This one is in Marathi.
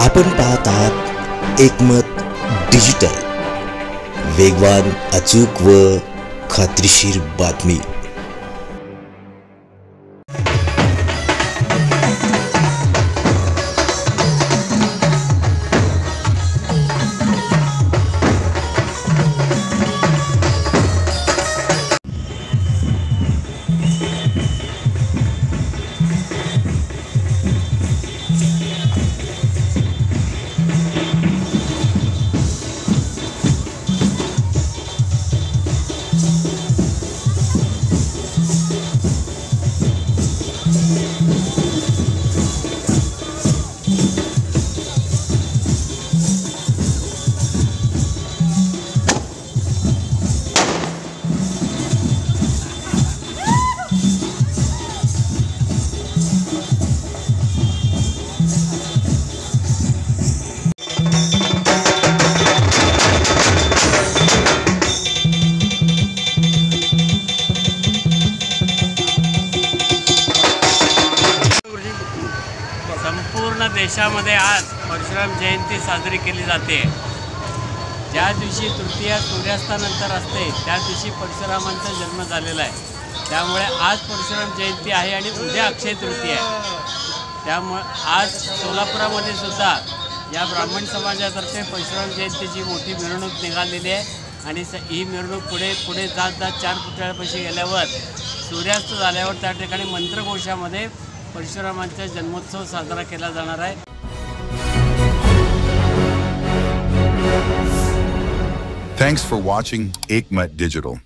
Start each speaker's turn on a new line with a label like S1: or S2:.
S1: आपण पाहत आहात एकमत डिजिटल, वेगवान, अचूक व खात्रीशीर बातमी।
S2: संपूर्ण देशामध्ये आज परशुराम जयंती साजरी केली जाते। ज्या दिवशी तृतीया सूर्यास्तानंतर असते त्या दिवशी परशुरामांचा जन्म झालेला आहे। त्यामुळे आज परशुराम जयंती आहे आणि उद्या अक्षय तृतीया आहे। त्यामुळे आज सोलापुरामध्ये सुद्धा या ब्राह्मण समाजातर्फे परशुराम जयंतीची मोठी मिरवणूक निघालेली आहे आणि ही मिरवणूक पुढे जात 4 पुतळ्यापाशी गेल्यावर सूर्यास्त झाल्यावर त्या ठिकाणी मंत्रघोषामध्ये परशुरामांचा जन्मोत्सव साजरा केला जाणार आहे।
S3: Thanks for watching Ekmat Digital.